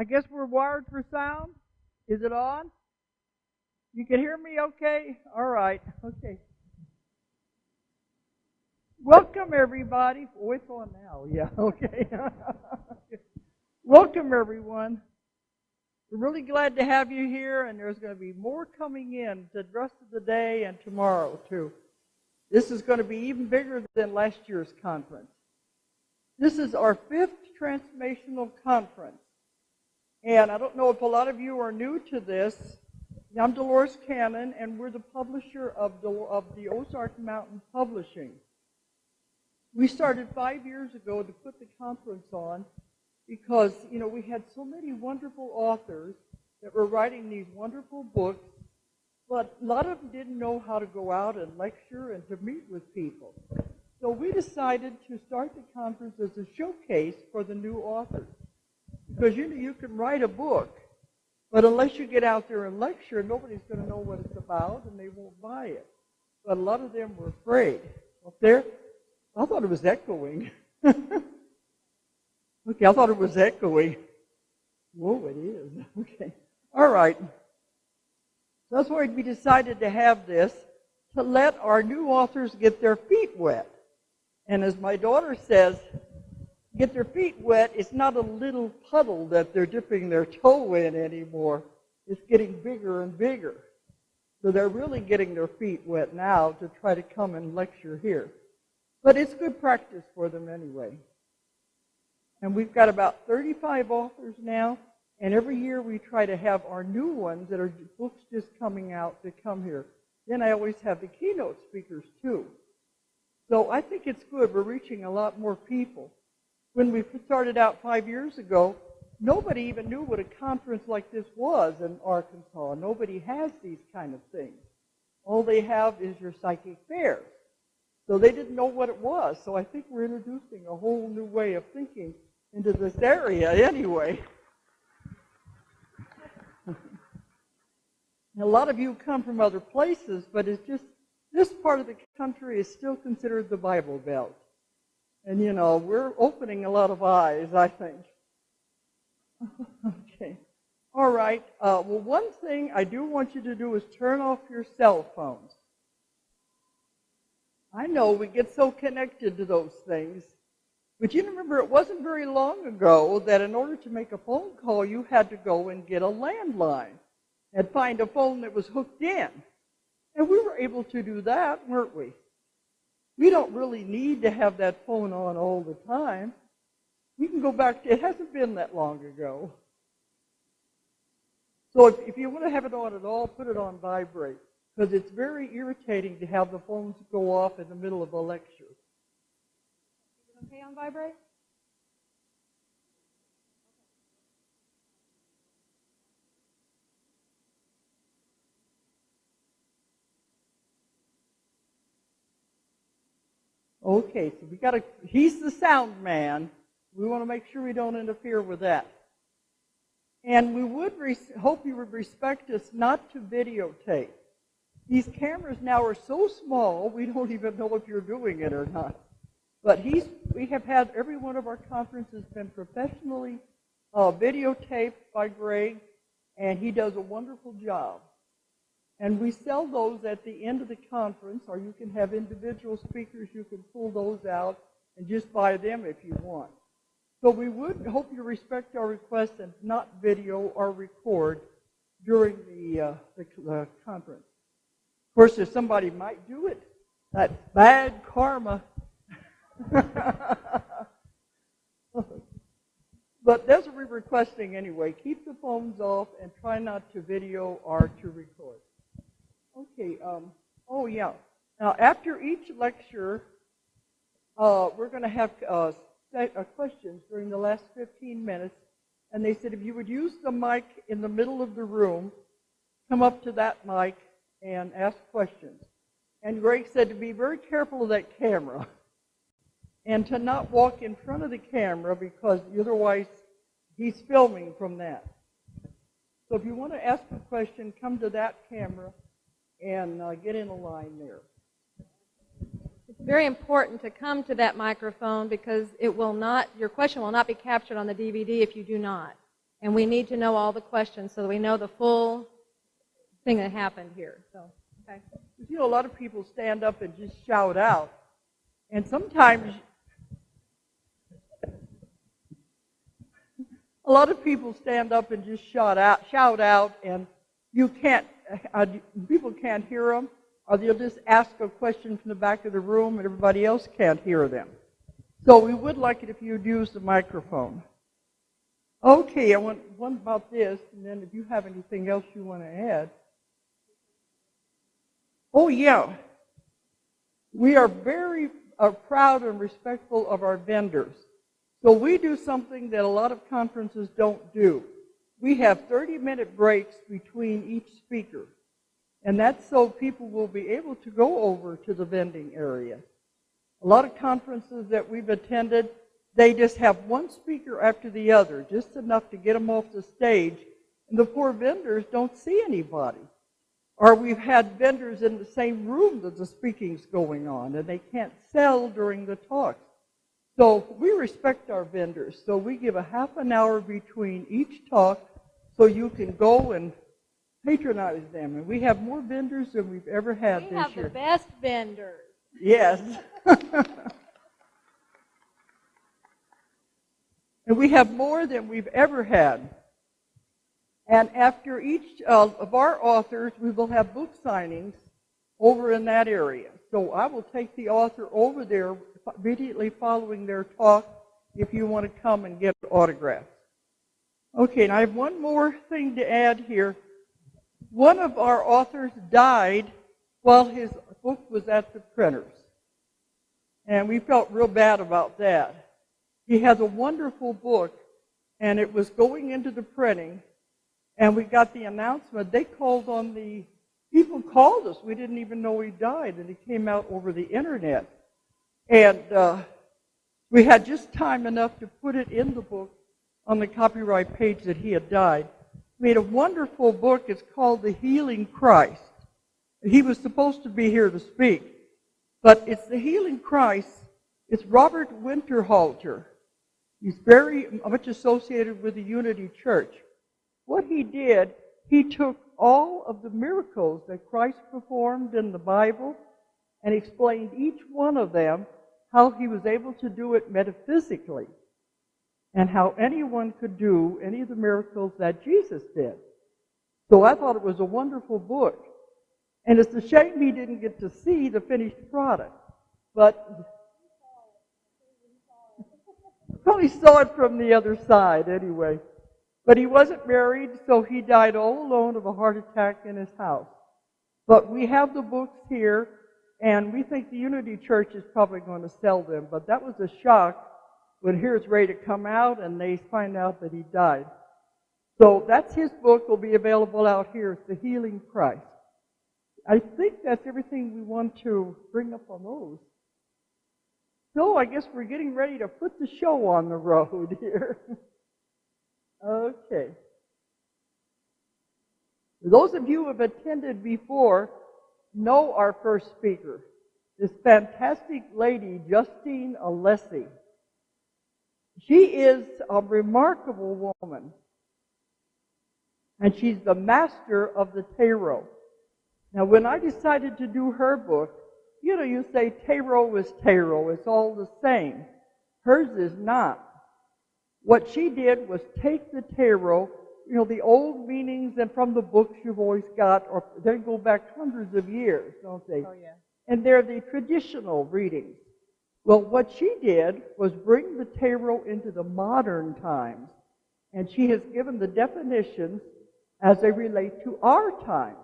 I guess we're wired for sound. Is it on? You can hear me okay? All right. Okay. Welcome, everybody. Oh, it's on now. Yeah, okay. Welcome, everyone. We're really glad to have you here, and there's going to be more coming in the rest of the day and tomorrow, too. This is going to be even bigger than last year's conference. This is our 5th transformational conference. And I don't know if a lot of you are new to this. I'm Dolores Cannon, and we're the publisher of the Ozark Mountain Publishing. We started 5 years ago to put the conference on because, we had so many wonderful authors that were writing these wonderful books, but a lot of them didn't know how to go out and lecture and to meet with people. So we decided to start the conference as a showcase for the new authors. Because you can write a book, but unless you get out there and lecture, nobody's going to know what it's about, and they won't buy it. But a lot of them were afraid. Up there, I thought it was echoing. Okay, I thought it was echoing. Whoa, it is. Okay. All right. So that's why we decided to have this, to let our new authors get their feet wet. And as my daughter says, get their feet wet, it's not a little puddle that they're dipping their toe in anymore. It's getting bigger and bigger. So they're really getting their feet wet now to try to come and lecture here. But it's good practice for them anyway. And we've got about 35 authors now, and every year we try to have our new ones that are books just coming out to come here. Then I always have the keynote speakers too. So I think it's good. We're reaching a lot more people. When we started out 5 years ago, nobody even knew what a conference like this was in Arkansas. Nobody has these kind of things. All they have is your psychic fairs. So they didn't know what it was. So I think we're introducing a whole new way of thinking into this area anyway. A lot of you come from other places, but it's just this part of the country is still considered the Bible Belt. And, we're opening a lot of eyes, I think. Okay. All right. Well, one thing I do want you to do is turn off your cell phones. I know we get so connected to those things. But you remember it wasn't very long ago that in order to make a phone call, you had to go and get a landline and find a phone that was hooked in. And we were able to do that, weren't we? We don't really need to have that phone on all the time. We can go back to, it hasn't been that long ago. So if you want to have it on at all, put it on vibrate, because it's very irritating to have the phones go off in the middle of a lecture. Is it okay on vibrate? Okay, so he's the sound man. We want to make sure we don't interfere with that. And we would hope you would respect us not to videotape. These cameras now are so small, we don't even know if you're doing it or not. But we have had every one of our conferences been professionally videotaped by Greg, and he does a wonderful job. And we sell those at the end of the conference, or you can have individual speakers. You can pull those out and just buy them if you want. So we would hope you respect our request and not video or record during the conference. Of course, if somebody might do it, that's bad karma. But that's what we're requesting anyway. Keep the phones off and try not to video or to record. Okay, oh yeah. Now, after each lecture, we're going to have questions during the last 15 minutes. And they said if you would use the mic in the middle of the room, come up to that mic and ask questions. And Greg said to be very careful of that camera and to not walk in front of the camera because otherwise he's filming from that. So if you want to ask a question, come to that camera and get in a line there. It's very important to come to that microphone because your question will not be captured on the DVD if you do not. And we need to know all the questions so that we know the full thing that happened here. So, okay. You know, a lot of people stand up and just shout out. And sometimes a lot of people stand up and just shout out, and you can't, people can't hear them, or they'll just ask a question from the back of the room and everybody else can't hear them. So we would like it if you'd use the microphone. Okay, I want one about this, and then if you have anything else you want to add. Oh, yeah. We are very proud and respectful of our vendors. So we do something that a lot of conferences don't do. We have 30-minute breaks between each speaker. And that's so people will be able to go over to the vending area. A lot of conferences that we've attended, they just have one speaker after the other, just enough to get them off the stage, and the poor vendors don't see anybody. Or we've had vendors in the same room that the speaking's going on, and they can't sell during the talks. So we respect our vendors, so we give a half an hour between each talk so you can go and patronize them. And we have more vendors than we've ever had this year. We have the best vendors. Yes. And we have more than we've ever had. And after each of our authors, we will have book signings over in that area. So I will take the author over there immediately following their talk if you want to come and get autographs. Okay, and I have one more thing to add here. One of our authors died while his book was at the printers. And we felt real bad about that. He has a wonderful book, and it was going into the printing, and we got the announcement. They called on the, people called us. We didn't even know he died, and he came out over the internet. And we had just time enough to put it in the book on the copyright page that he had died. He made a wonderful book. It's called The Healing Christ. He was supposed to be here to speak, but it's The Healing Christ. It's Robert Winterhalter. He's very much associated with the Unity Church. What he did, he took all of the miracles that Christ performed in the Bible and explained each one of them, how he was able to do it metaphysically, and how anyone could do any of the miracles that Jesus did. So I thought it was a wonderful book. And it's a shame he didn't get to see the finished product. But probably saw it from the other side anyway. But he wasn't married, so he died all alone of a heart attack in his house. But we have the books here, and we think the Unity Church is probably going to sell them. But that was a shock when here it's ready to come out and they find out that he died. So that's his book. Will be available out here. It's The Healing Christ. I think that's everything we want to bring up on those. So I guess we're getting ready to put the show on the road here. Okay. Those of you who have attended before know our first speaker, this fantastic lady, Justine Alessi. She is a remarkable woman, and she's the master of the tarot. Now, when I decided to do her book, you know, you say tarot is tarot. It's all the same. Hers is not. What she did was take the tarot, you know, the old meanings and from the books you've always got, or they go back hundreds of years, don't they? Oh, yeah. And they're the traditional readings. Well, what she did was bring the tarot into the modern times, and she has given the definitions as they relate to our times.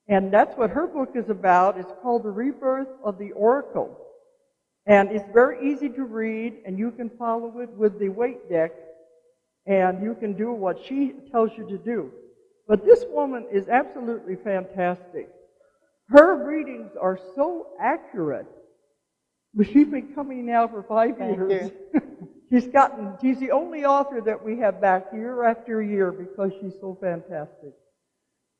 And that's what her book is about. It's called The Rebirth of the Oracle. And it's very easy to read, and you can follow it with the weight deck, and you can do what she tells you to do. But this woman is absolutely fantastic. Her readings are so accurate. She's been coming now for 5 years. She's the only author that we have back year after year because she's so fantastic.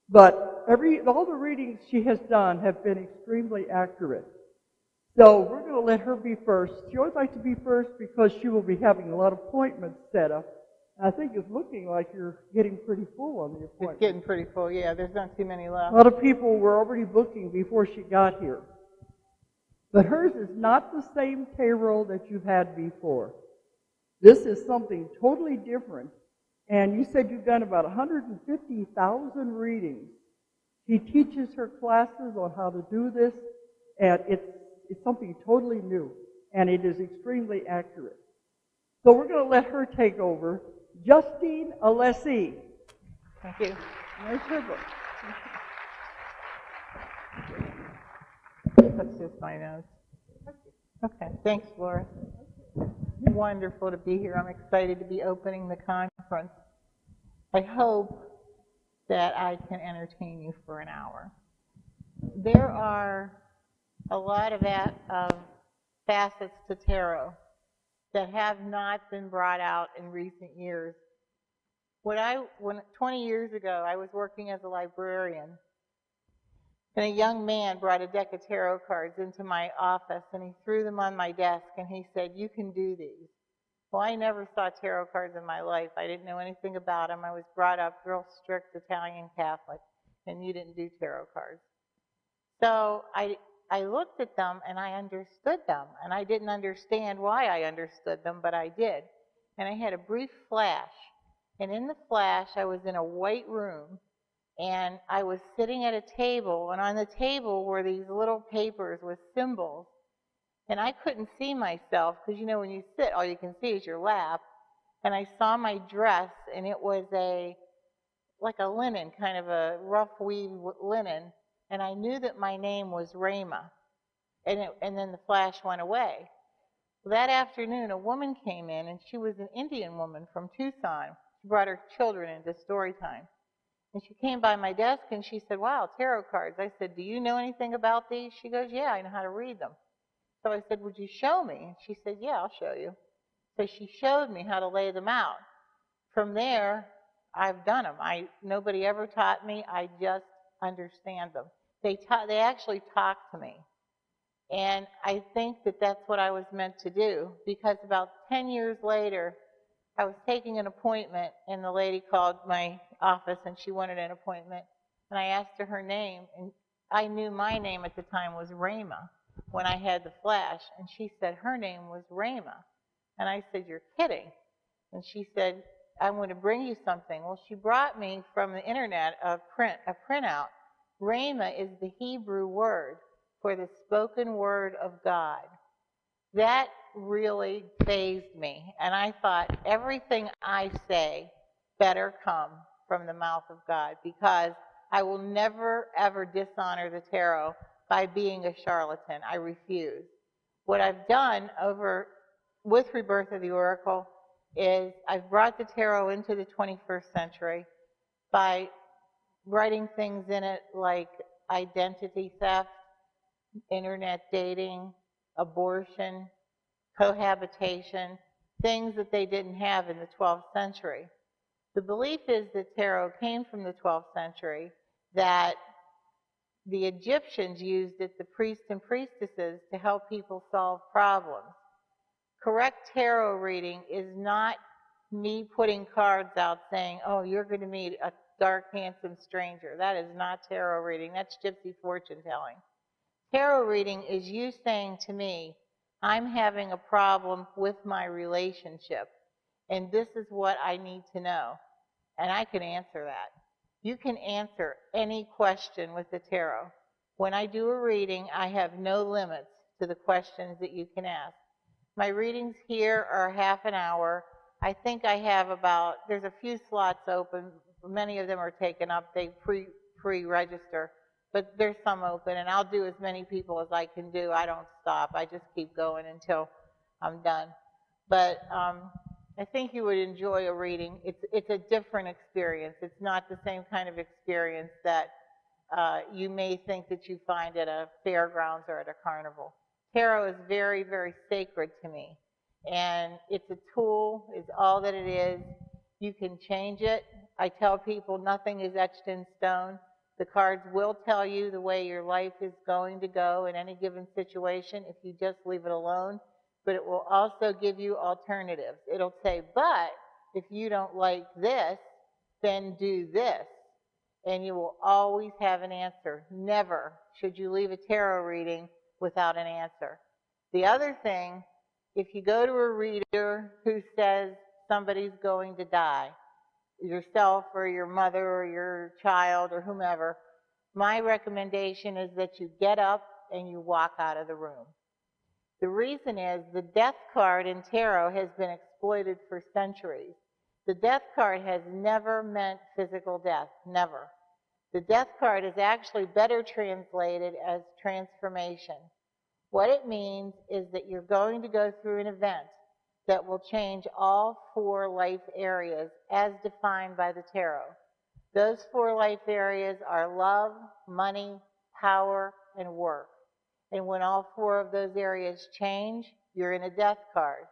But all the readings she has done have been extremely accurate. So we're going to let her be first. She always likes to be first because she will be having a lot of appointments set up. I think it's looking like you're getting pretty full on the appointment. It's getting pretty full, yeah. There's not too many A left. lot of people were already booking before she got here. But hers is not the same tarot that you've had before. This is something totally different. And you said you've done about 150,000 readings. She teaches her classes on how to do this, and it's something totally new, and it is extremely accurate. So we're going to let her take over. Justine Alessi. Thank you. There's her book. That's just my notes. Okay, thanks, Laura. Wonderful to be here. I'm excited to be opening the conference. I hope that I can entertain you for an hour. There are a lot of facets to tarot that have not been brought out in recent years. 20 years ago, I was working as a librarian, and a young man brought a deck of tarot cards into my office, and he threw them on my desk, and he said, "You can do these." Well, I never saw tarot cards in my life. I didn't know anything about them. I was brought up real strict Italian Catholic, and you didn't do tarot cards. So I looked at them, and I understood them, and I didn't understand why I understood them, but I did. And I had a brief flash, and in the flash, I was in a white room, and I was sitting at a table, and on the table were these little papers with symbols, and I couldn't see myself, because you know when you sit, all you can see is your lap, and I saw my dress, and it was like a linen, kind of a rough weave linen, and I knew that my name was Rama, and then the flash went away. That afternoon, a woman came in, and she was an Indian woman from Tucson. She brought her children into story time. And she came by my desk, and she said, "Wow, tarot cards." I said, "Do you know anything about these?" She goes, "Yeah, I know how to read them." So I said, "Would you show me?" And she said, "Yeah, I'll show you." So she showed me how to lay them out. From there, I've done them. Nobody ever taught me. I just understand them. They actually talk to me. And I think that that's what I was meant to do, because about 10 years later, I was taking an appointment, and the lady called my office, and she wanted an appointment. And I asked her name, and I knew my name at the time was Rama when I had the flash. And she said her name was Rama. And I said, "You're kidding." And she said, "I'm going to bring you something." Well, she brought me from the internet a printout. Rama is the Hebrew word for the spoken word of God. That really fazed me, and I thought everything I say better come from the mouth of God, because I will never ever dishonor the tarot by being a charlatan. I refuse. What I've done with Rebirth of the Oracle is I've brought the tarot into the 21st century by writing things in it like identity theft, internet dating, abortion, cohabitation, things that they didn't have in the 12th century. The belief is that tarot came from the 12th century, that the Egyptians used it, the priests and priestesses, to help people solve problems. Correct tarot reading is not me putting cards out saying, "Oh, you're going to meet a dark, handsome stranger." That is not tarot reading. That's gypsy fortune telling. Tarot reading is you saying to me, "I'm having a problem with my relationship, and this is what I need to know." And I can answer that. You can answer any question with the tarot. When I do a reading, I have no limits to the questions that you can ask. My readings here are half an hour. I think I have there's a few slots open. Many of them are taken up. They pre-register. But there's some open, and I'll do as many people as I can do. I don't stop. I just keep going until I'm done. But I think you would enjoy a reading. It's a different experience. It's not the same kind of experience that you may think that you find at a fairgrounds or at a carnival. Tarot is very, very sacred to me. And it's a tool. It's all that it is. You can change it. I tell people nothing is etched in stone. The cards will tell you the way your life is going to go in any given situation if you just leave it alone. But it will also give you alternatives. It'll say, "But If you don't like this, then do this. And you will always have an answer. Never should you leave a tarot reading without an answer. The other thing, if you go to a reader who says somebody's going to die, yourself or your mother or your child or whomever, my recommendation is that you get up and you walk out of the room. The reason is the death card in tarot has been exploited for centuries. The death card has never meant physical death, never. The death card is actually better translated as transformation. What it means is that you're going to go through an event that will change all 4 life areas as defined by the tarot. Those 4 life areas are love, money, power, and work. And when all 4 of those areas change, you're in a death card.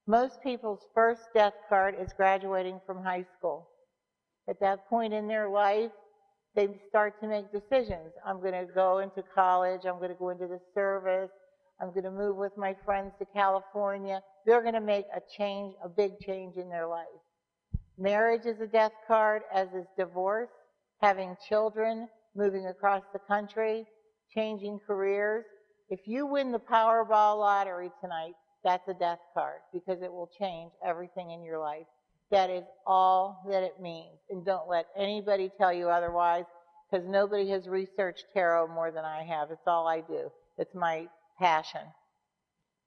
Most people's first death card is graduating from high school. At that point in their life, they start to make decisions. I'm going to go into college. I'm going to go into the service. I'm going to move with my friends to California. They're going to make a change, a big change in their life. Marriage is a death card, as is divorce, having children, moving across the country, changing careers. If you win the Powerball lottery tonight, that's a death card because it will change everything in your life. That is all that it means. And don't let anybody tell you otherwise, because nobody has researched tarot more than I have. It's all I do. It's my passion.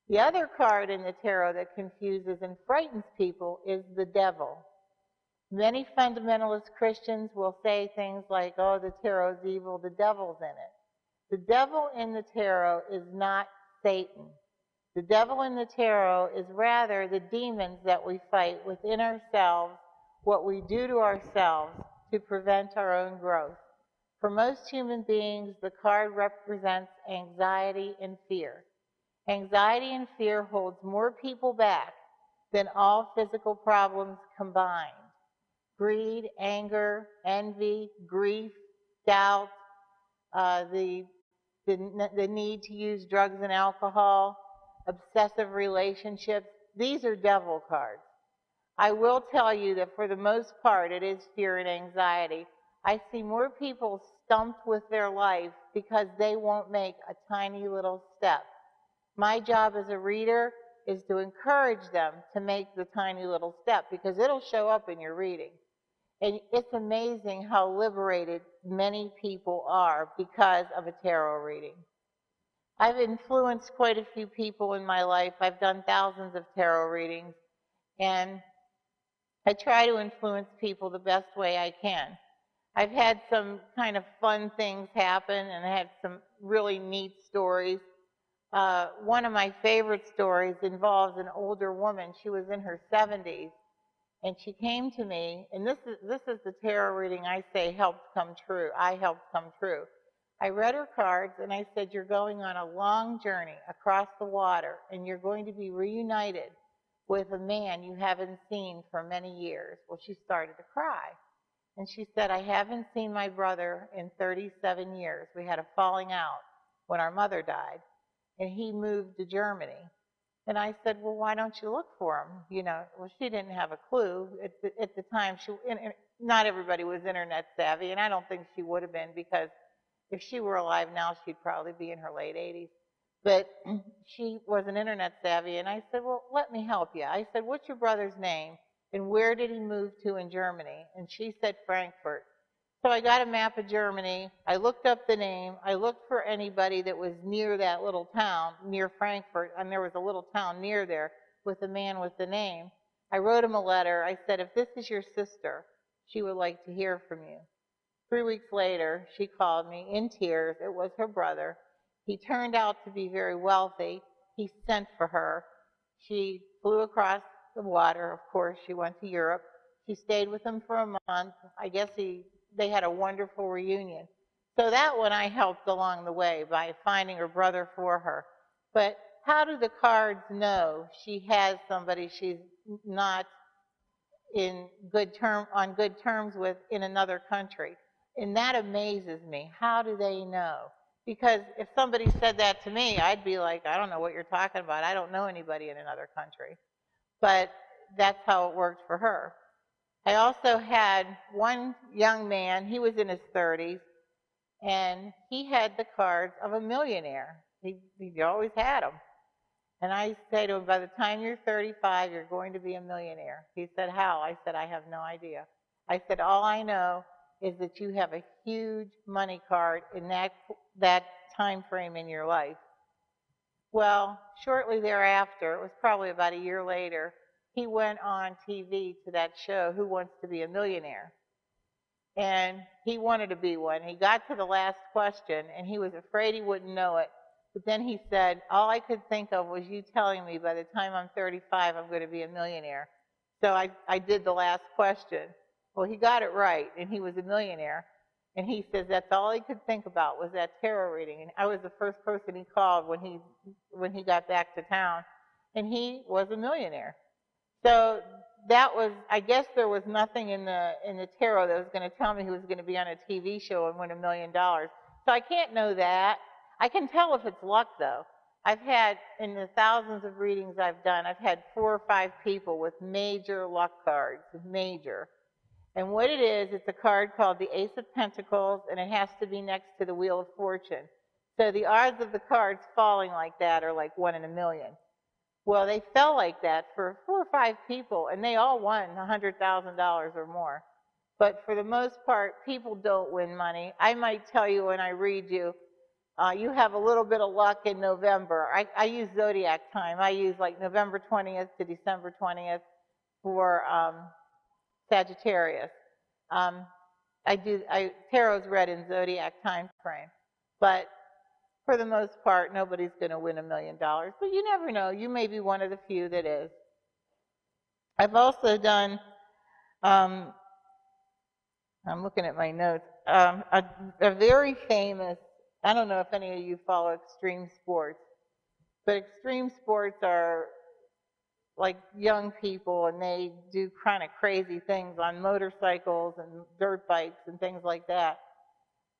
The other card in the tarot that confuses and frightens people is the devil. Many fundamentalist Christians will say things like, oh, the tarot's evil, the devil's in it. The devil in the tarot is not Satan. The devil in the tarot is rather the demons that we fight within ourselves, what we do to ourselves to prevent our own growth. For most human beings, the card represents anxiety and fear. Anxiety and fear holds more people back than all physical problems combined. Greed, anger, envy, grief, doubt, the need to use drugs and alcohol, obsessive relationships, these are devil cards. I will tell you that for the most part, it is fear and anxiety. I see more people stumped with their life because they won't make a tiny little step. My job as a reader is to encourage them to make the tiny little step because it'll show up in your reading. And it's amazing how liberated many people are because of a tarot reading. I've influenced quite a few people in my life. I've done thousands of tarot readings, and I try to influence people the best way I can. I've had some kind of fun things happen, and I had some really neat stories. One of my favorite stories involves an older woman. She was in her 70s, and she came to me, and this is the tarot reading I say helped come true. I helped come true. I read her cards, and I said, you're going on a long journey across the water, and you're going to be reunited with a man you haven't seen for many years. Well, she started to cry. And she said, I haven't seen my brother in 37 years. We had a falling out when our mother died, and he moved to Germany. And I said, well, why don't you look for him? You know, well, she didn't have a clue. At the time, not everybody was internet savvy, and I don't think she would have been because if she were alive now, she'd probably be in her late 80s. But she wasn't internet savvy, and I said, well, let me help you. I said, what's your brother's name, and where did he move to in Germany? And she said Frankfurt. So I got a map of Germany. I looked up the name. I looked for anybody that was near that little town, near Frankfurt, and there was a little town near there with a man with the name. I wrote him a letter. I said, if this is your sister, she would like to hear from you. 3 weeks later, she called me in tears. It was her brother. He turned out to be very wealthy. He sent for her. She flew across the water. Of course, she went to Europe. She stayed with him for a month. I guess they had a wonderful reunion. So that one I helped along the way by finding her brother for her. But how do the cards know she has somebody she's not on good terms with in another country? And that amazes me. How do they know? Because if somebody said that to me, I'd be like, I don't know what you're talking about. I don't know anybody in another country. But that's how it worked for her. I also had one young man, he was in his 30s, and he had the cards of a millionaire. He always had them. And I say to him, by the time you're 35, you're going to be a millionaire. He said, how? I said, I have no idea. I said, all I know is that you have a huge money card in that time frame in your life. Well, shortly thereafter, it was probably about a year later, he went on TV to that show, Who Wants to Be a Millionaire? And he wanted to be one. He got to the last question, and he was afraid he wouldn't know it. But then he said, all I could think of was you telling me by the time I'm 35, I'm going to be a millionaire. So I did the last question. Well, he got it right, and he was a millionaire. And he says that's all he could think about was that tarot reading. And I was the first person he called when he got back to town. And he was a millionaire. So that was, I guess there was nothing in the tarot that was going to tell me he was going to be on a TV show and win $1 million. So I can't know that. I can tell if it's luck, though. I've had, in the thousands of readings I've done, I've had 4 or 5 people with major luck cards, major. And what it is, it's a card called the Ace of Pentacles, and it has to be next to the Wheel of Fortune. So the odds of the cards falling like that are like 1 in a million. Well, they fell like that for 4 or 5 people, and they all won $100,000 or more. But for the most part, people don't win money. I might tell you when I read you, you have a little bit of luck in November. I use zodiac time. I use like November 20th to December 20th for Sagittarius. Tarot's read in zodiac time frame. But for the most part, nobody's going to win $1 million. But you never know. You may be one of the few that is. I've also done, I'm looking at my notes, a very famous, I don't know if any of you follow extreme sports, but extreme sports are like young people, and they do kind of crazy things on motorcycles and dirt bikes and things like that.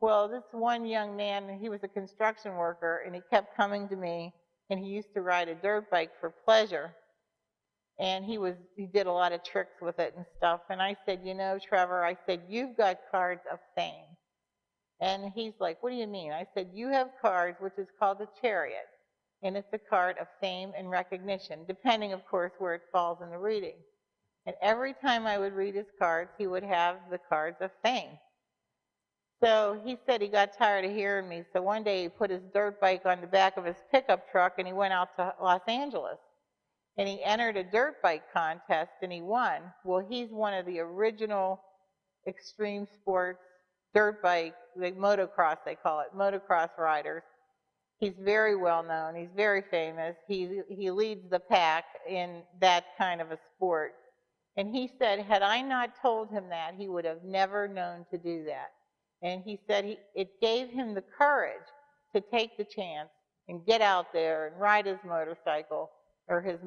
Well, this one young man, he was a construction worker, and he kept coming to me, and he used to ride a dirt bike for pleasure. And he did a lot of tricks with it and stuff. And I said, you know, Trevor, I said, you've got cards of fame. And he's like, what do you mean? I said, you have cards, which is called the Chariot. And it's a card of fame and recognition, depending, of course, where it falls in the reading. And every time I would read his cards, he would have the cards of fame. So he said he got tired of hearing me. So one day he put his dirt bike on the back of his pickup truck, and he went out to Los Angeles. And he entered a dirt bike contest, and he won. Well, he's one of the original extreme sports dirt bike, like motocross they call it, motocross riders. He's very well known. He's very famous. He leads the pack in that kind of a sport. And he said, had I not told him that, he would have never known to do that. And he said it gave him the courage to take the chance and get out there and ride his motorcycle or his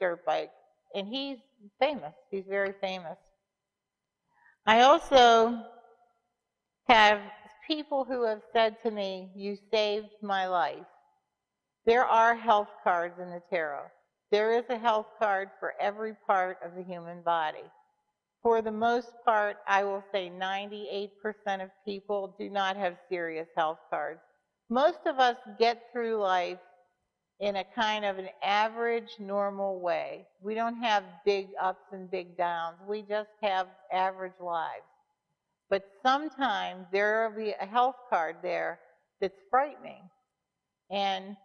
dirt bike. And he's famous. He's very famous. I also have people who have said to me, you saved my life. There are health cards in the tarot. There is a health card for every part of the human body. For the most part, I will say 98% of people do not have serious health cards. Most of us get through life in a kind of an average, normal way. We don't have big ups and big downs. We just have average lives. But sometimes there will be a health card there that's frightening. And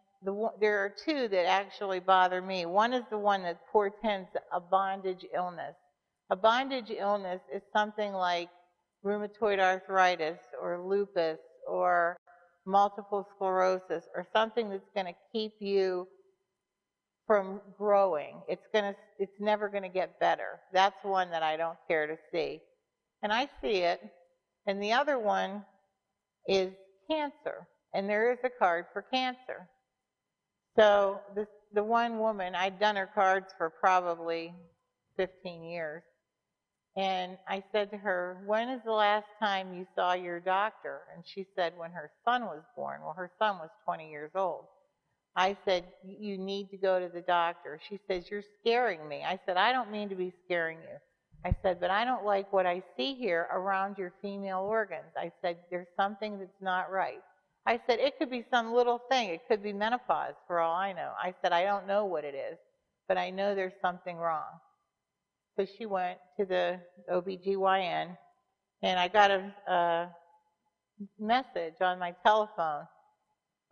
there are 2 that actually bother me. One is the one that portends a bondage illness. A bondage illness is something like rheumatoid arthritis or lupus or multiple sclerosis or something that's going to keep you from growing. It's never going to get better. That's one that I don't care to see. And I see it. And the other one is cancer. And there is a card for cancer. So the one woman, I'd done her cards for probably 15 years. And I said to her, when is the last time you saw your doctor? And she said when her son was born. Well, her son was 20 years old. I said, you need to go to the doctor. She says, you're scaring me. I said, I don't mean to be scaring you. I said, but I don't like what I see here around your female organs. I said, there's something that's not right. I said, it could be some little thing. It could be menopause for all I know. I said, I don't know what it is, but I know there's something wrong. So she went to the OBGYN, and I got a message on my telephone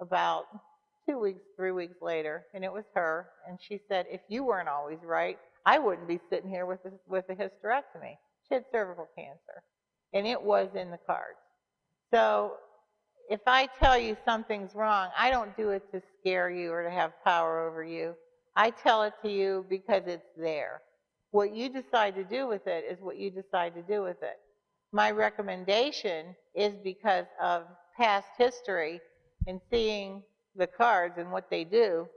about 2 weeks, 3 weeks later, and it was her, and she said, if you weren't always right, I wouldn't be sitting here with a hysterectomy. She had cervical cancer, and it was in the cards. So if I tell you something's wrong, I don't do it to scare you or to have power over you. I tell it to you because it's there. What you decide to do with it is what you decide to do with it. My recommendation is because of past history and seeing the cards and what they do,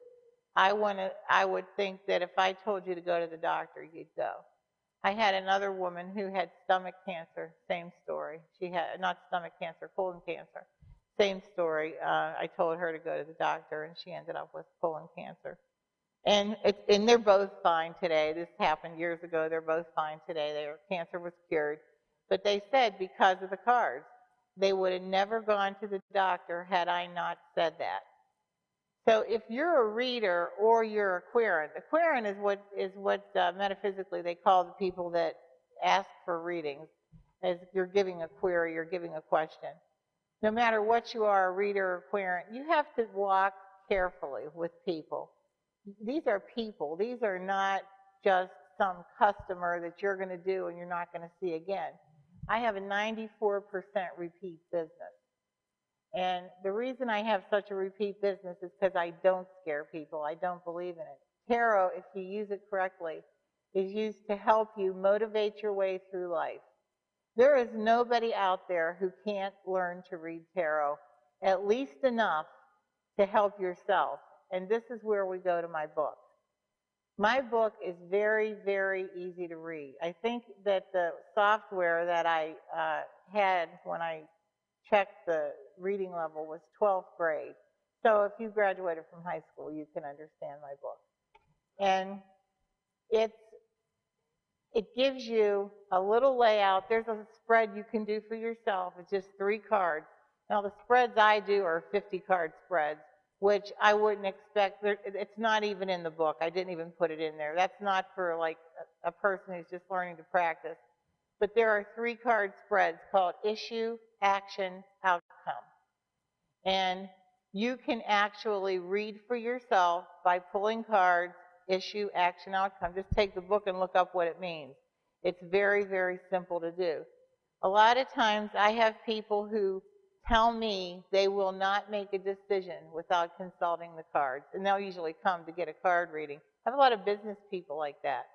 I would think that if I told you to go to the doctor, you'd go. I had another woman who had stomach cancer, same story. She had, not stomach cancer, colon cancer, same story. I told her to go to the doctor, and she ended up with colon cancer. And they're both fine today. This happened years ago. They're both fine today. Their cancer was cured. But they said because of the cards, they would have never gone to the doctor had I not said that. So if you're a reader or you're a querent is what metaphysically they call the people that ask for readings. As you're giving a query, you're giving a question. No matter what you are, a reader or querent, you have to walk carefully with people. These are people. These are not just some customer that you're going to do and you're not going to see again. I have a 94% repeat business. And the reason I have such a repeat business is because I don't scare people. I don't believe in it. Tarot, if you use it correctly, is used to help you motivate your way through life. There is nobody out there who can't learn to read tarot, at least enough to help yourself. And this is where we go to my book. My book is very, very easy to read. I think that the software that I had when I checked the reading level was 12th grade. So if you graduated from high school, you can understand my book. And it gives you a little layout. There's a spread you can do for yourself. It's just 3 cards. Now the spreads I do are 50-card spreads, which I wouldn't expect. It's not even in the book. I didn't even put it in there. That's not for like a person who's just learning to practice. But there are 3-card spreads called issue, action, outcome. And you can actually read for yourself by pulling cards, issue, action, outcome. Just take the book and look up what it means. It's very, very simple to do. A lot of times I have people who tell me they will not make a decision without consulting the cards. And they'll usually come to get a card reading. I have a lot of business people like that.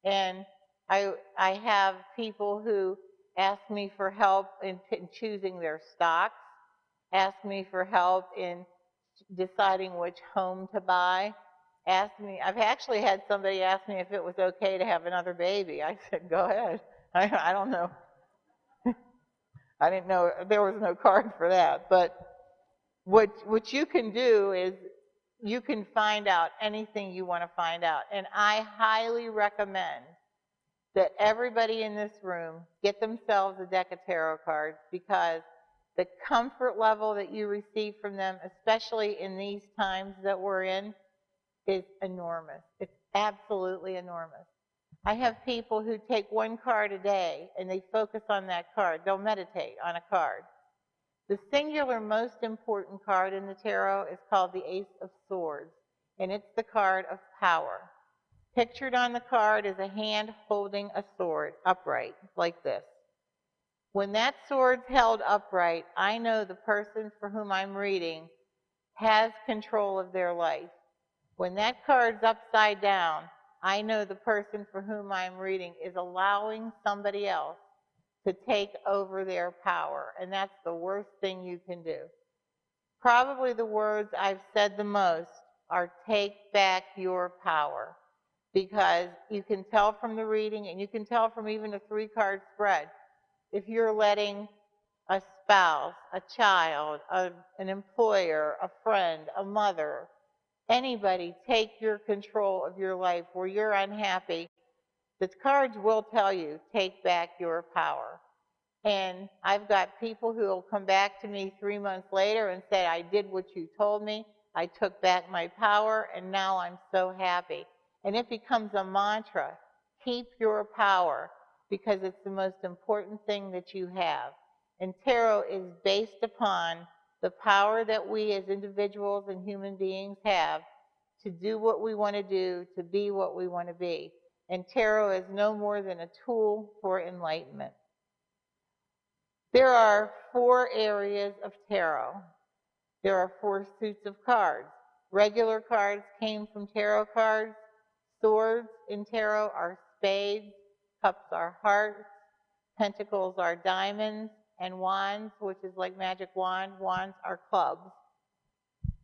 And I have people who ask me for help in choosing their stocks, ask me for help in deciding which home to buy. I've actually had somebody ask me if it was okay to have another baby. I said, go ahead. I don't know. I didn't know, there was no card for that. But what you can do is you can find out anything you want to find out. And I highly recommend that everybody in this room get themselves a deck of tarot cards, because the comfort level that you receive from them, especially in these times that we're in, is enormous. It's absolutely enormous. I have people who take 1 card a day and they focus on that card. They'll meditate on a card. The singular most important card in the tarot is called the Ace of Swords, and it's the card of power. Pictured on the card is a hand holding a sword upright, like this. When that sword's held upright, I know the person for whom I'm reading has control of their life. When that card's upside down, I know the person for whom I'm reading is allowing somebody else to take over their power, and that's the worst thing you can do. Probably the words I've said the most are take back your power, because you can tell from the reading, and you can tell from even a 3-card spread, if you're letting a spouse, a child, an employer, a friend, a mother, anybody take your control of your life where you're unhappy, the cards will tell you, take back your power. And I've got people who will come back to me 3 months later and say, I did what you told me, I took back my power, and now I'm so happy. And it becomes a mantra, keep your power, because it's the most important thing that you have. And tarot is based upon the power that we as individuals and human beings have to do what we want to do, to be what we want to be. And tarot is no more than a tool for enlightenment. There are 4 areas of tarot. There are 4 suits of cards. Regular cards came from tarot cards. Swords in tarot are spades. Cups are hearts. Pentacles are diamonds. And wands, which is like magic wand, wands are clubs.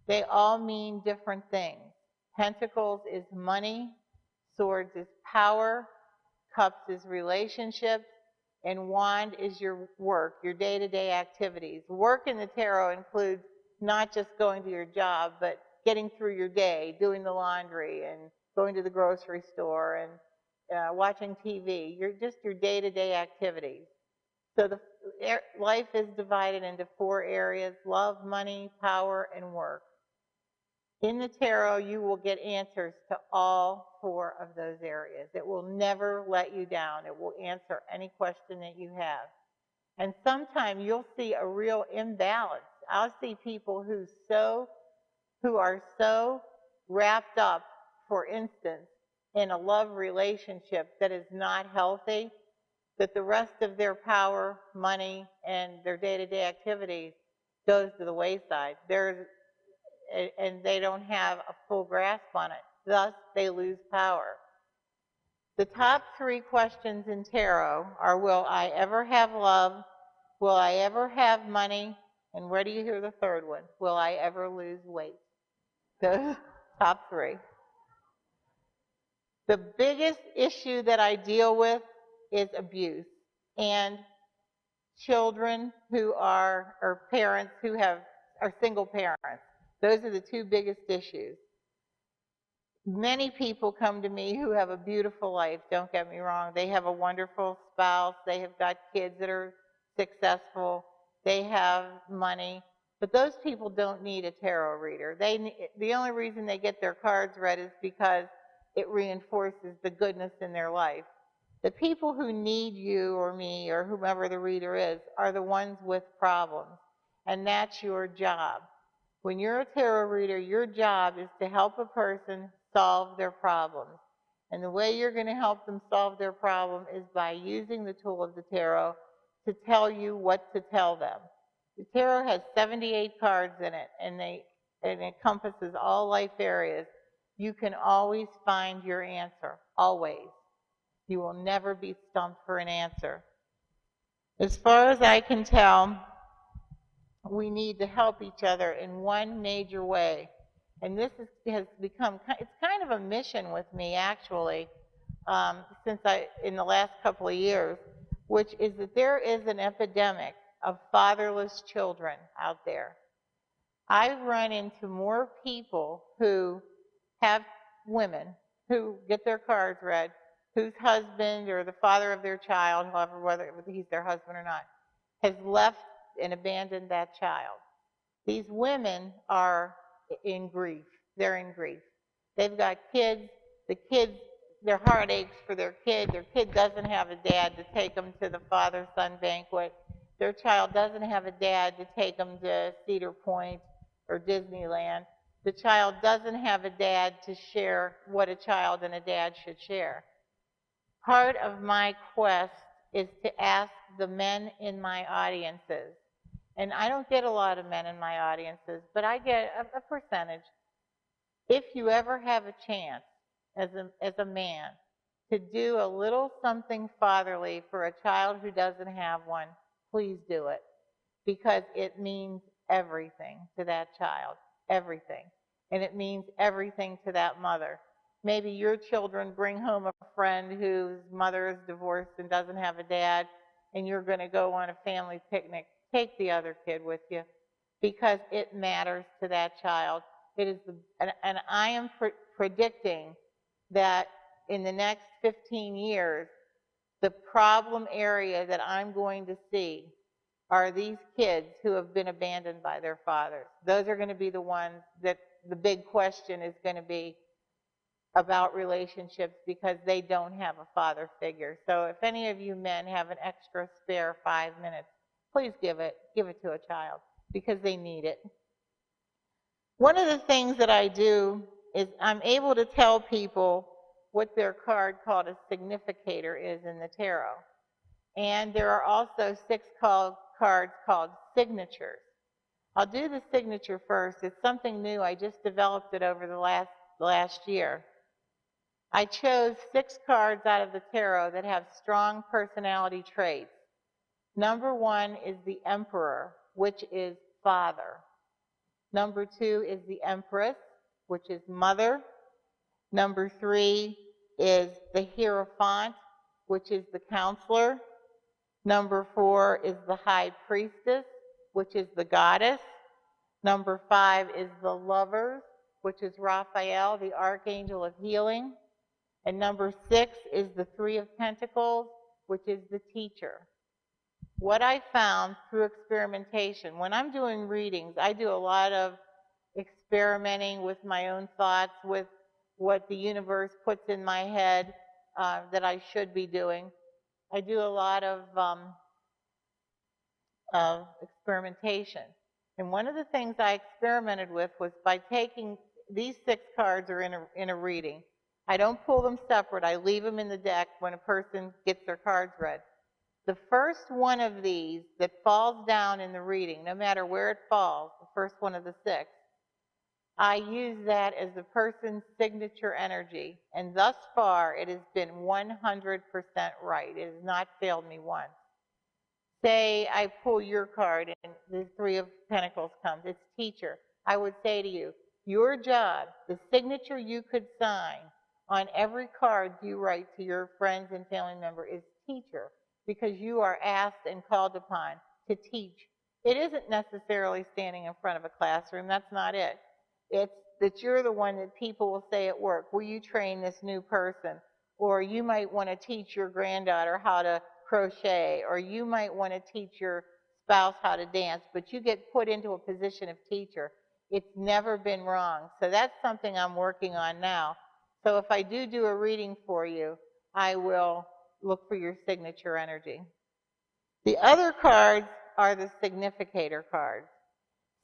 They all mean different things. Pentacles is money. Swords is power. Cups is relationships. And wand is your work, your day-to-day activities. Work in the tarot includes not just going to your job, but getting through your day, doing the laundry, and going to the grocery store, and watching TV. Just your day-to-day activities. So life is divided into 4 areas: love, money, power, and work. In the tarot, you will get answers to all 4 of those areas. It will never let you down. It will answer any question that you have. And sometimes you'll see a real imbalance. I'll see people who are so wrapped up, for instance, in a love relationship that is not healthy, that the rest of their power, money, and their day-to-day activities goes to the wayside. And they don't have a full grasp on it. Thus, they lose power. The top 3 questions in tarot are, will I ever have love? Will I ever have money? And where do you hear the third one? Will I ever lose weight? Those top 3. The biggest issue that I deal with is abuse. And children who are, or parents who are single parents. Those are the 2 biggest issues. Many people come to me who have a beautiful life, don't get me wrong. They have a wonderful spouse, they have got kids that are successful, they have money, but those people don't need a tarot reader. The only reason they get their cards read is because it reinforces the goodness in their life. The people who need you or me or whomever the reader is are the ones with problems, and that's your job. When you're a tarot reader, your job is to help a person solve their problems. And the way you're going to help them solve their problem is by using the tool of the tarot to tell you what to tell them. The tarot has 78 cards in it, and it encompasses all life areas. You can always find your answer, always. You will never be stumped for an answer. As far as I can tell, we need to help each other in one major way. And this has become, it's kind of a mission with me, actually, in the last couple of years, which is that there is an epidemic of fatherless children out there. I run into more people who have women who get their cards read, whose husband or the father of their child, however, whether he's their husband or not, has left and abandoned that child. These women are in grief. They're in grief. They've got kids. The kids, their heart aches for their kid. Their kid doesn't have a dad to take them to the father-son banquet. Their child doesn't have a dad to take them to Cedar Point or Disneyland. The child doesn't have a dad to share what a child and a dad should share. Part of my quest is to ask the men in my audiences, and I don't get a lot of men in my audiences, but I get a percentage. If you ever have a chance as a man to do a little something fatherly for a child who doesn't have one, please do it, because it means everything to that child, everything. And it means everything to that mother. Maybe your children bring home a friend whose mother is divorced and doesn't have a dad, and you're going to go on a family picnic. Take the other kid with you, because it matters to that child. It is and I am predicting that in the next 15 years, the problem area that I'm going to see are these kids who have been abandoned by their fathers. Those are going to be the ones that the big question is going to be about relationships, because they don't have a father figure. So if any of you men have an extra spare 5 minutes, please give it to a child, because they need it. One of the things that I do is I'm able to tell people what their card called a significator is in the tarot. And there are also 6 cards called signatures. I'll do the signature first. It's something new. I just developed it over the last year. I chose 6 cards out of the tarot that have strong personality traits. Number 1 is the Emperor, which is father. Number 2 is the Empress, which is mother. Number 3 is the Hierophant, which is the counselor. Number 4 is the High Priestess, which is the goddess. Number 5 is the Lovers, which is Raphael, the archangel of healing. And number 6 is the Three of Pentacles, which is the teacher. What I found through experimentation, when I'm doing readings, I do a lot of experimenting with my own thoughts, with what the universe puts in my head that I should be doing. I do a lot of experimentation. And one of the things I experimented with was by taking these 6 cards are in a reading. I don't pull them separate. I leave them in the deck when a person gets their cards read. The first one of these that falls down in the reading, no matter where it falls, the first one of the 6, I use that as the person's signature energy. And thus far, it has been 100% right. It has not failed me once. Say I pull your card and the Three of Pentacles comes. It's teacher. I would say to you, your job, the signature you could sign on every card you write to your friends and family member is teacher, because you are asked and called upon to teach. It isn't necessarily standing in front of a classroom. That's not it. It's that you're the one that people will say at work, will you train this new person? Or you might want to teach your granddaughter how to crochet, or you might want to teach your spouse how to dance, but you get put into a position of teacher. It's never been wrong. So that's something I'm working on now. So if I do a reading for you, I will look for your signature energy. The other cards are the significator cards.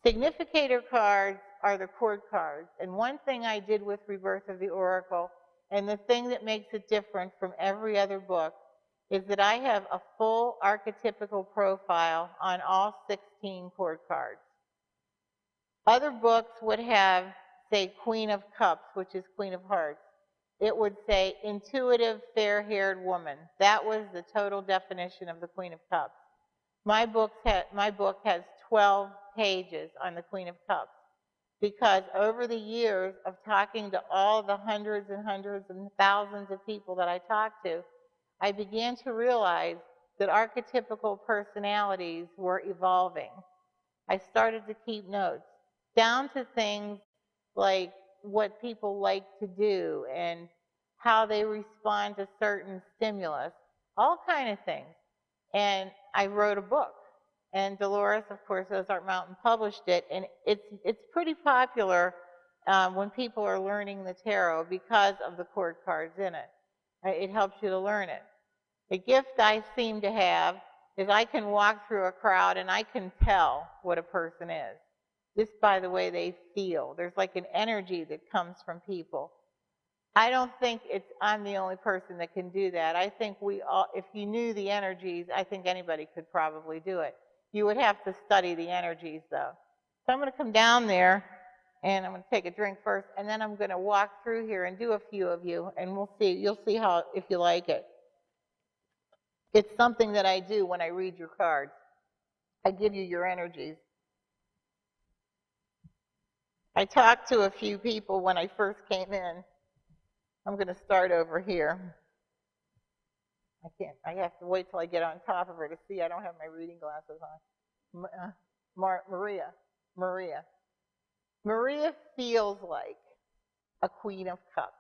Significator cards are the court cards. And one thing I did with Rebirth of the Oracle, and the thing that makes it different from every other book, is that I have a full archetypical profile on all 16 court cards. Other books would have, say, Queen of Cups, which is Queen of Hearts. It would say intuitive, fair-haired woman. That was the total definition of the Queen of Cups. My book has 12 pages on the Queen of Cups, because over the years of talking to all the hundreds and hundreds and thousands of people that I talked to, I began to realize that archetypical personalities were evolving. I started to keep notes, down to things like what people like to do and how they respond to certain stimulus, all kind of things. And I wrote a book. And Dolores, of course, Ozark Mountain published it. And it's pretty popular when people are learning the tarot because of the court cards in it. It helps you to learn it. The gift I seem to have is I can walk through a crowd and I can tell what a person is, just by the way they feel. There's like an energy that comes from people. I don't think I'm the only person that can do that. I think we all, if you knew the energies, I think anybody could probably do it. You would have to study the energies, though. So I'm going to come down there, and I'm going to take a drink first, and then I'm going to walk through here and do a few of you, and we'll see. You'll see how, if you like it. It's something that I do when I read your cards. I give you your energies. I talked to a few people when I first came in. I'm going to start over here. I have to wait till I get on top of her to see. I don't have my reading glasses on. Maria. Maria feels like a Queen of Cups.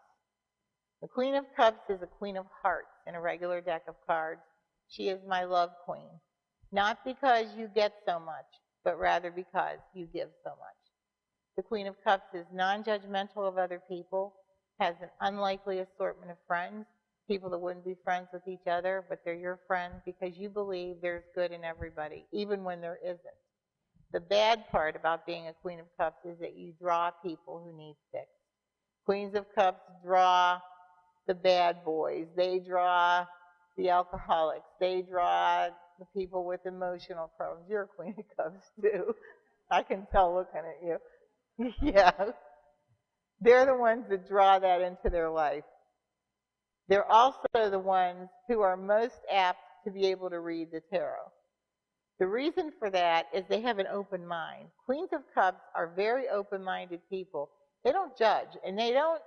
The Queen of Cups is a Queen of Hearts in a regular deck of cards. She is my love queen. Not because you get so much, but rather because you give so much. The Queen of Cups is non-judgmental of other people, has an unlikely assortment of friends, people that wouldn't be friends with each other, but they're your friends because you believe there's good in everybody, even when there isn't. The bad part about being a Queen of Cups is that you draw people who need fixed. Queens of Cups draw the bad boys. They draw the alcoholics. They draw the people with emotional problems. You're a Queen of Cups too. I can tell looking at you. Yeah. They're the ones that draw that into their life. They're also the ones who are most apt to be able to read the tarot. The reason for that is they have an open mind. Queens of Cups are very open-minded people. They don't judge, and they don't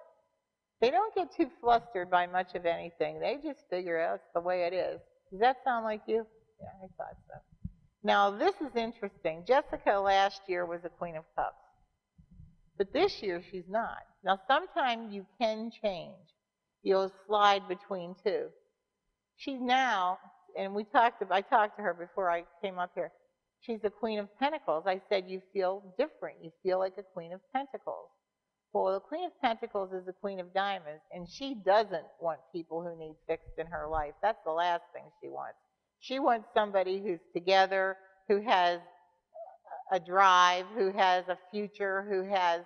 get too flustered by much of anything. They just figure out it's the way it is. Does that sound like you? Yeah, I thought so. Now, this is interesting. Jessica last year was a Queen of Cups. But this year, she's not. Now, sometimes you can change. You'll slide between two. She's now, and I talked to her before I came up here. She's a Queen of Pentacles. I said, you feel different. You feel like a Queen of Pentacles. Well, the Queen of Pentacles is the Queen of Diamonds, and she doesn't want people who need fixed in her life. That's the last thing she wants. She wants somebody who's together, who has a drive, who has a future, who has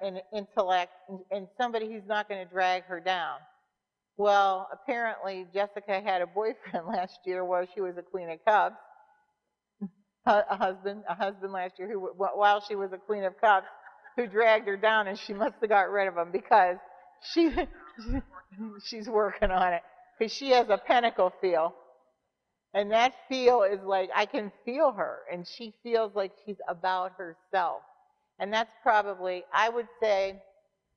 an intellect, and somebody who's not going to drag her down. Well, apparently Jessica had a boyfriend last year while she was a Queen of Cups, a husband last year who, while she was a Queen of Cups, who dragged her down, and she must have got rid of him because she's working on it, because she has a pentacle feel. And that feel is like, I can feel her, and she feels like she's about herself. And that's probably, I would say,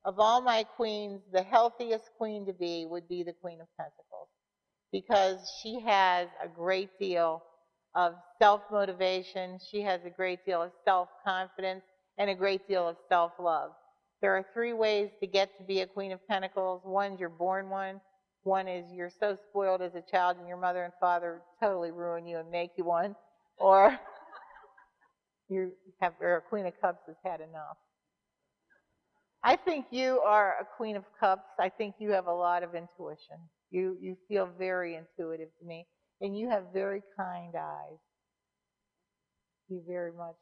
of all my queens, the healthiest queen to be would be the Queen of Pentacles, because she has a great deal of self-motivation, she has a great deal of self-confidence, and a great deal of self-love. There are three ways to get to be a Queen of Pentacles. One's you're born one. One is you're so spoiled as a child and your mother and father totally ruin you and make you one. Or or a Queen of Cups has had enough. I think you are a Queen of Cups. I think you have a lot of intuition. You feel very intuitive to me. And you have very kind eyes. You very much.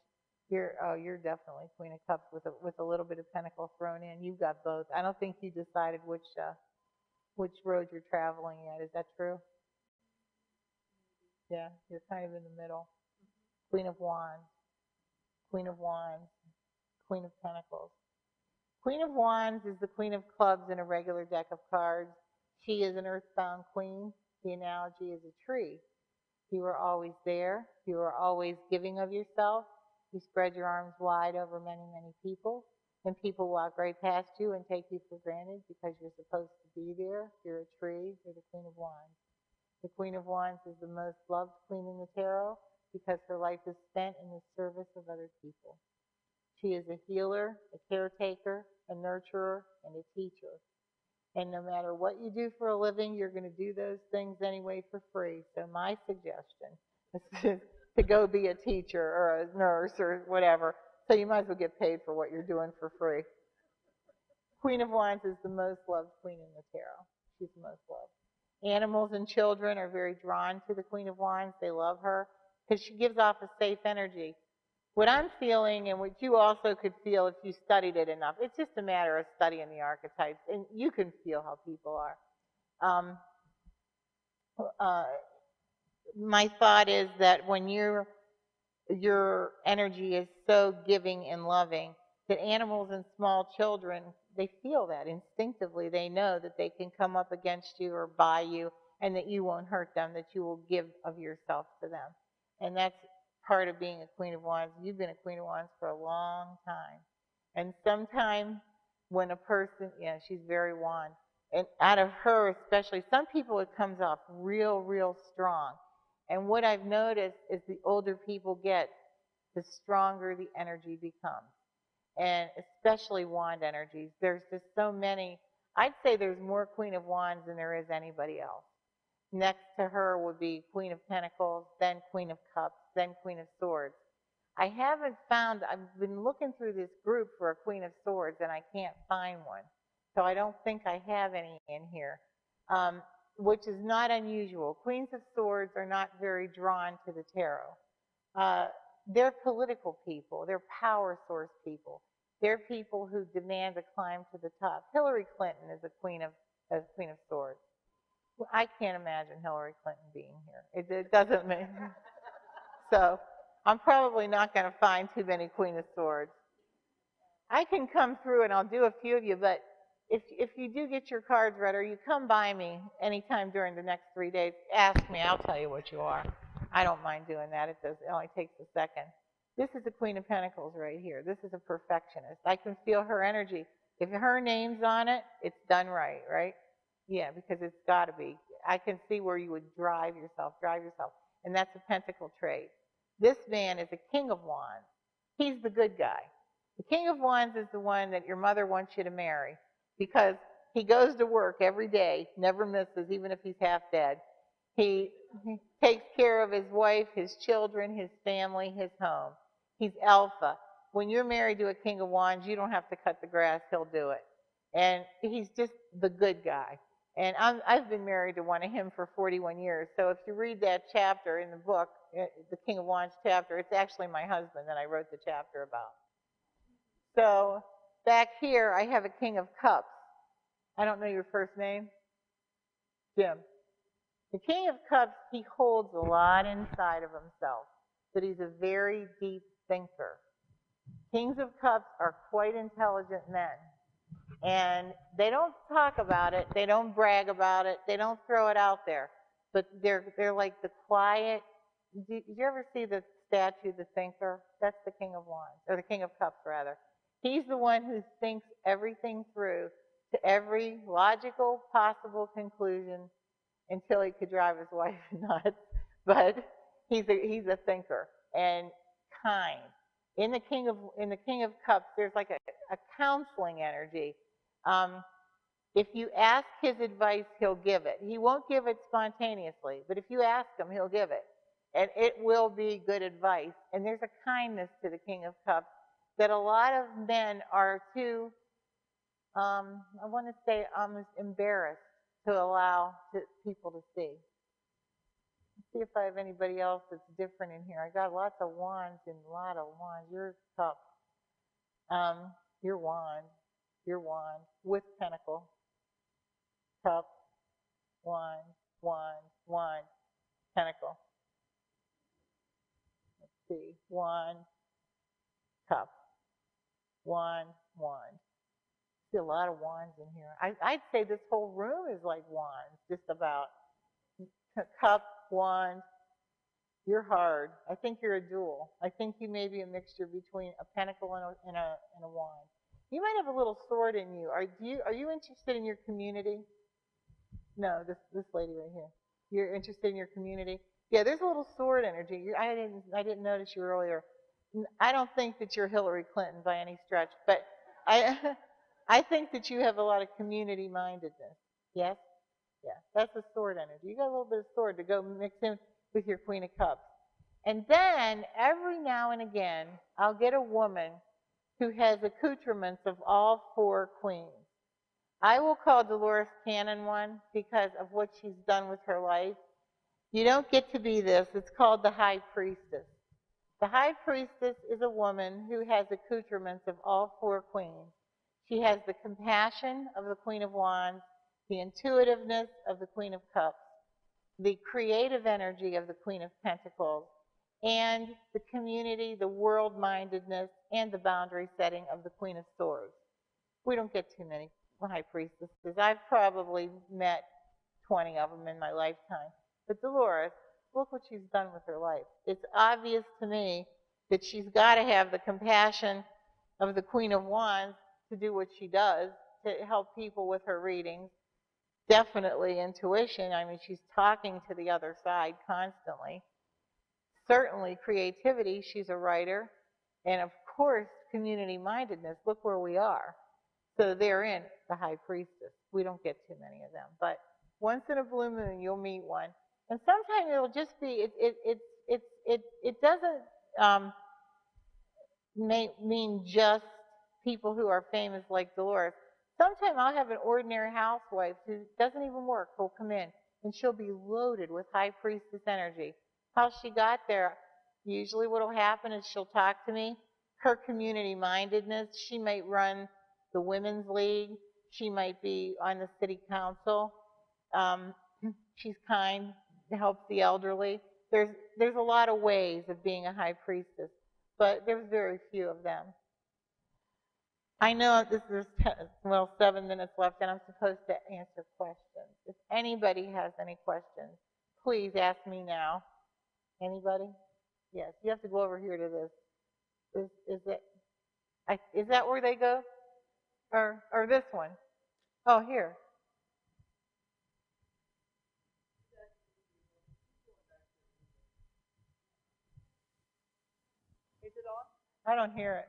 You're definitely Queen of Cups with a little bit of Pentacle thrown in. You've got both. I don't think you decided which road you're traveling yet. Is that true? Yeah, you're kind of in the middle. Queen of Wands, Queen of Wands, Queen of Pentacles. Queen of Wands is the Queen of Clubs in a regular deck of cards. She is an earthbound queen. The analogy is a tree. You are always there. You are always giving of yourself. You spread your arms wide over many, many people. And people walk right past you and take you for granted because you're supposed to be there. You're a tree. You're the Queen of Wands. The Queen of Wands is the most loved queen in the tarot because her life is spent in the service of other people. She is a healer, a caretaker, a nurturer, and a teacher. And no matter what you do for a living, you're going to do those things anyway for free. So my suggestion is to go be a teacher or a nurse or whatever. So you might as well get paid for what you're doing for free. Queen of Wands is the most loved queen in the tarot. She's the most loved. Animals and children are very drawn to the Queen of Wands. They love her because she gives off a safe energy. What I'm feeling, and what you also could feel if you studied it enough, it's just a matter of studying the archetypes, and you can feel how people are. My thought is that when your energy is so giving and loving, that animals and small children, they feel that instinctively. They know that they can come up against you or by you, and that you won't hurt them, that you will give of yourself to them. And that's part of being a Queen of Wands. You've been a Queen of Wands for a long time. And sometime when a person, she's very wand. And out of her especially, some people it comes off real, real strong. And what I've noticed is the older people get, the stronger the energy becomes. and especially wand energies. There's just so many. I'd say there's more Queen of Wands than there is anybody else. Next to her would be Queen of Pentacles, then Queen of Cups, then Queen of Swords. I haven't found, I've been looking through this group for a Queen of Swords and I can't find one. So I don't think I have any in here, which is not unusual. Queens of Swords are not very drawn to the tarot. They're political people. They're power source people. They're people who demand a climb to the top. Hillary Clinton is a Queen of Swords. Well, I can't imagine Hillary Clinton being here. It doesn't make so. I'm probably not going to find too many Queen of Swords. I can come through and I'll do a few of you, but if you do get your cards read or you come by me anytime during the next 3 days, ask me. I'll tell you what you are. I don't mind doing that. It only takes a second. This is the Queen of Pentacles right here. This is a perfectionist. I can feel her energy. If her name's on it, it's done right, right? Yeah, because it's got to be. I can see where you would drive yourself. And that's a pentacle trait. This man is a King of Wands. He's the good guy. The King of Wands is the one that your mother wants you to marry because he goes to work every day, never misses, even if he's half dead. He takes care of his wife, his children, his family, his home. He's alpha. When you're married to a King of Wands, you don't have to cut the grass. He'll do it. And he's just the good guy. And I've been married to one of him for 41 years. So if you read that chapter in the book, the King of Wands chapter, it's actually my husband that I wrote the chapter about. So back here, I have a King of Cups. I don't know your first name. Jim. The King of Cups, he holds a lot inside of himself, but he's a very deep thinker. Kings of Cups are quite intelligent men. And they don't talk about it, they don't brag about it, they don't throw it out there. But they're like the quiet. Did you ever see the statue, the thinker? That's the King of Wands, or the King of Cups rather. He's the one who thinks everything through to every logical possible conclusion until he could drive his wife nuts. But he's a thinker and kind. In the King of Cups, there's like a counseling energy. If you ask his advice, he'll give it. He won't give it spontaneously, but if you ask him, he'll give it. And it will be good advice. And there's a kindness to the King of Cups that a lot of men are too, I want to say, almost embarrassed to allow people to see. Let's see if I have anybody else that's different in here. I got lots of wands and a lot of wands. Your cup. Your wand. Your wand with pentacle. Cup. Wand. Wand. Wand. Pentacle. Let's see. Wand. Cup. Wand. Wand. See a lot of wands in here. I'd say this whole room is like wands, just about. Cup, wand. You're hard. I think you're a dual. I think you may be a mixture between a pentacle and a wand. You might have a little sword in you. Are you interested in your community? No, this lady right here. You're interested in your community? Yeah, there's a little sword energy. I didn't notice you earlier. I don't think that you're Hillary Clinton by any stretch, but I think that you have a lot of community mindedness. Yes? Yeah, that's a sword energy. You got a little bit of sword to go mix in with your Queen of Cups. And then every now and again, I'll get a woman who has accoutrements of all four queens. I will call Dolores Cannon one because of what she's done with her life. You don't get to be this. It's called the High Priestess. The High Priestess is a woman who has accoutrements of all four queens. She has the compassion of the Queen of Wands, the intuitiveness of the Queen of Cups, the creative energy of the Queen of Pentacles, and the community, the world-mindedness, and the boundary setting of the Queen of Swords. We don't get too many High Priestesses. I've probably met 20 of them in my lifetime. But Dolores, look what she's done with her life. It's obvious to me that she's got to have the compassion of the Queen of Wands to do what she does, to help people with her readings. Definitely intuition. I mean, she's talking to the other side constantly. Certainly creativity. She's a writer. And of course, community mindedness. Look where we are. So they're in the High Priestess. We don't get too many of them, but once in a blue moon you'll meet one, and sometimes it'll just be it doesn't mean just people who are famous like Dolores. Sometimes I'll have an ordinary housewife who doesn't even work who'll come in, and she'll be loaded with High Priestess energy. How she got there, usually what will happen is she'll talk to me. Her community mindedness, she might run the Women's League. She might be on the city council. She's kind, helps the elderly. There's a lot of ways of being a High Priestess, but there's very few of them. I know there's 7 minutes left, and I'm supposed to answer questions. If anybody has any questions, please ask me now. Anybody? Yes, you have to go over here to this. Is that where they go? Or this one? Oh, here. Is it on? I don't hear it.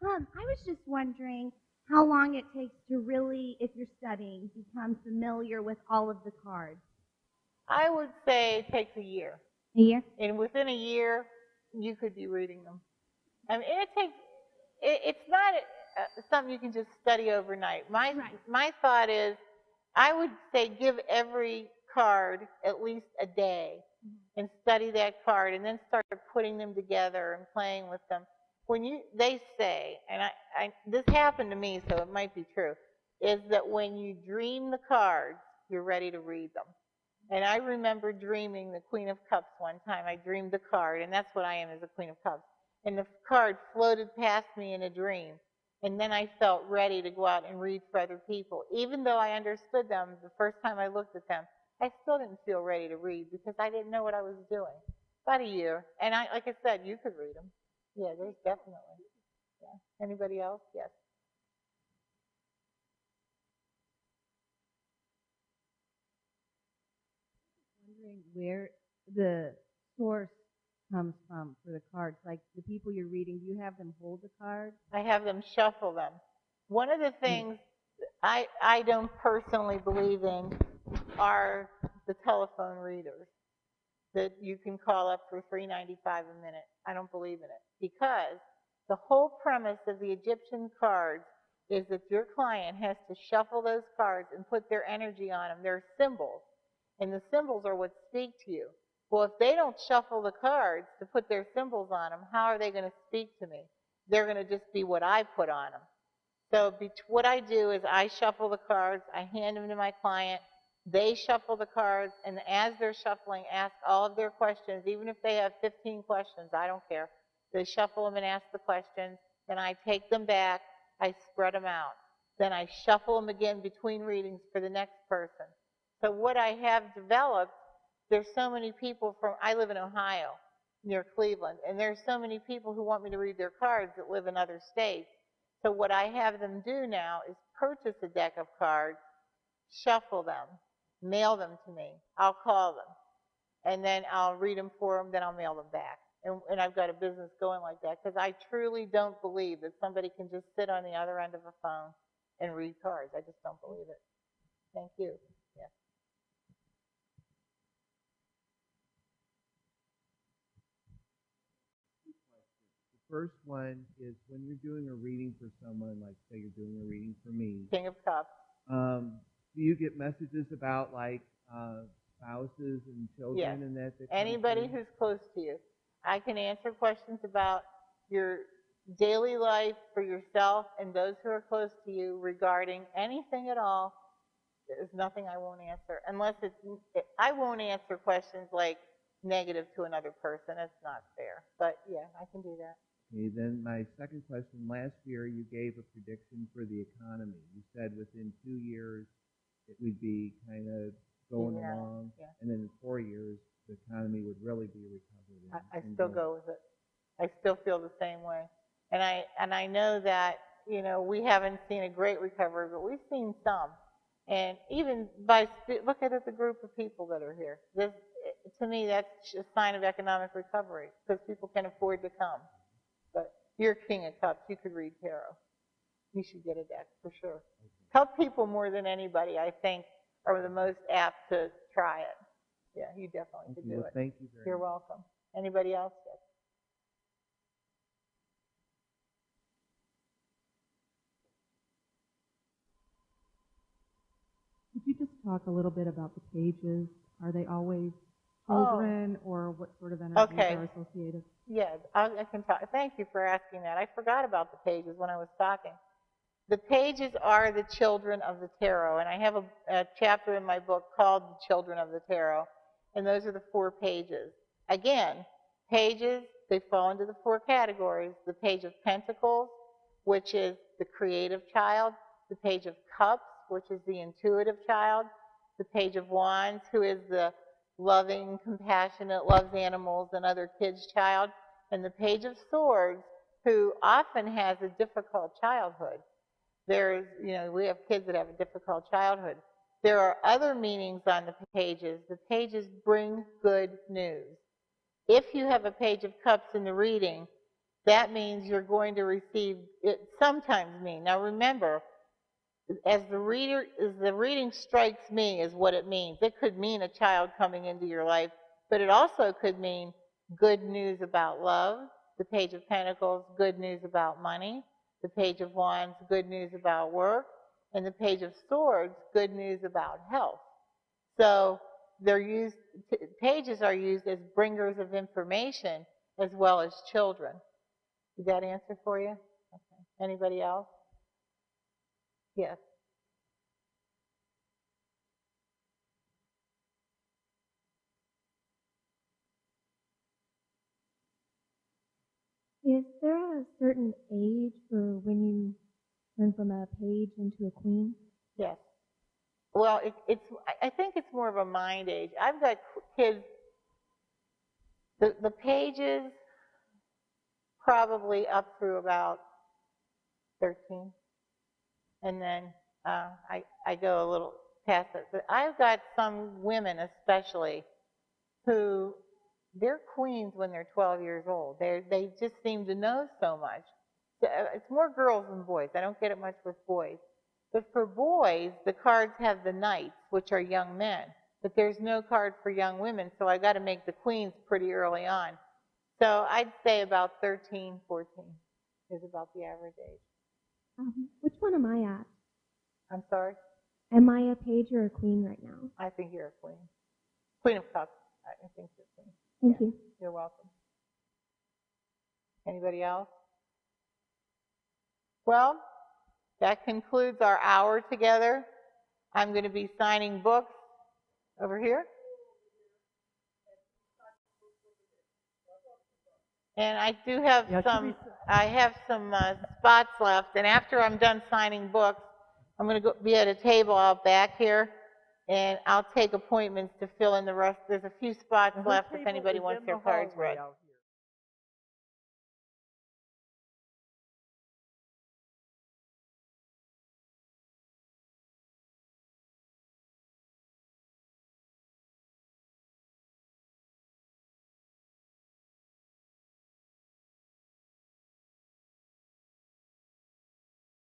I was just wondering how long it takes to really, if you're studying, become familiar with all of the cards. I would say it takes a year. A year? And within a year, you could be reading them. I mean, it's not something you can just study overnight. My thought is, I would say give every card at least a day and study that card, and then start putting them together and playing with them. They say, and this happened to me, so it might be true, is that when you dream the cards, you're ready to read them. And I remember dreaming the Queen of Cups one time. I dreamed the card, and that's what I am, as a Queen of Cups. And the card floated past me in a dream. And then I felt ready to go out and read for other people. Even though I understood them the first time I looked at them, I still didn't feel ready to read because I didn't know what I was doing. About a year. And like I said, you could read them. Yeah, there's definitely. Yeah. Anybody else? Yes. Wondering where the source comes from for the cards. Like the people you're reading, do you have them hold the card? I have them shuffle them. One of the things I don't personally believe in are the telephone readers that you can call up for $3.95 a minute. I don't believe in it, because the whole premise of the Egyptian cards is that your client has to shuffle those cards and put their energy on them. They're symbols, and the symbols are what speak to you. Well, if they don't shuffle the cards to put their symbols on them, how are they going to speak to me? They're going to just be what I put on them. So what I do is I shuffle the cards, I hand them to my client, they shuffle the cards, and as they're shuffling, ask all of their questions. Even if they have 15 questions, I don't care. They shuffle them and ask the questions, then I take them back, I spread them out. Then I shuffle them again between readings for the next person. So what I have developed, there's so many people I live in Ohio, near Cleveland, and there's so many people who want me to read their cards that live in other states. So what I have them do now is purchase a deck of cards, shuffle them, mail them to me. I'll call them, and then I'll read them for them, then I'll mail them back. And I've got a business going like that, because I truly don't believe that somebody can just sit on the other end of a phone and read cards. I just don't believe it. Thank you. Yeah. The first one is when you're doing a reading for someone, like say you're doing a reading for me. King of Cups. Do you get messages about like spouses and children? Yes. And that Anybody who's close to you. I can answer questions about your daily life for yourself and those who are close to you regarding anything at all. There's nothing I won't answer, unless I won't answer questions like negative to another person. That's not fair. But yeah, I can do that. Okay, then my second question, last year you gave a prediction for the economy. You said within 2 years it would be kind of going along, and then in 4 years the economy would really be recovered. I still go with it. I still feel the same way. And I know that, we haven't seen a great recovery, but we've seen some. And even look at the group of people that are here. This, to me, that's a sign of economic recovery because people can afford to come. But you're King of Cups. You could read tarot. You should get a deck for sure. Cup people more than anybody, I think, are the most apt to try it. Yeah, you definitely could do it. Thank you very much. You're welcome. Anybody else? Could you just talk a little bit about the pages? Are they always children, or what sort of energies are associated? Yeah, I can talk. Thank you for asking that. I forgot about the pages when I was talking. The pages are the children of the tarot, and I have a chapter in my book called The Children of the Tarot, and those are the 4 pages. Again, pages, they fall into the 4 categories. The page of Pentacles, which is the creative child. The page of Cups, which is the intuitive child. The page of Wands, who is the loving, compassionate, loves animals and other kids' child. And the page of Swords, who often has a difficult childhood. We have kids that have a difficult childhood. There are other meanings on the pages. The pages bring good news. If you have a page of Cups in the reading, that means you're going to receive, it sometimes means. Now remember, as the reading strikes me is what it means. It could mean a child coming into your life, but it also could mean good news about love. The page of Pentacles, good news about money. The page of Wands, good news about work. And the page of Swords, good news about health. So pages are used as bringers of information as well as children. Did that answer for you? Okay. Anybody else? Yes. Is there a certain age for when you turn from a page into a queen? Yes. Well, I think it's more of a mind age. I've got kids, the pages probably up through about 13. And then I go a little past it. But I've got some women especially who, they're queens when they're 12 years old. They just seem to know so much. It's more girls than boys. I don't get it much with boys. But for boys, the cards have the knights, which are young men. But there's no card for young women, so I got to make the queens pretty early on. So I'd say about 13, 14 is about the average age. Which one am I at? I'm sorry? Am I a page or a queen right now? I think you're a queen. Queen of Cups. I think you're a queen. Thank you. You're welcome. Anybody else? Well, that concludes our hour together. I'm going to be signing books over here. And I do have some spots left. And after I'm done signing books, I'm going to be at a table out back here, and I'll take appointments to fill in the rest. There's a few spots left if anybody wants their cards read.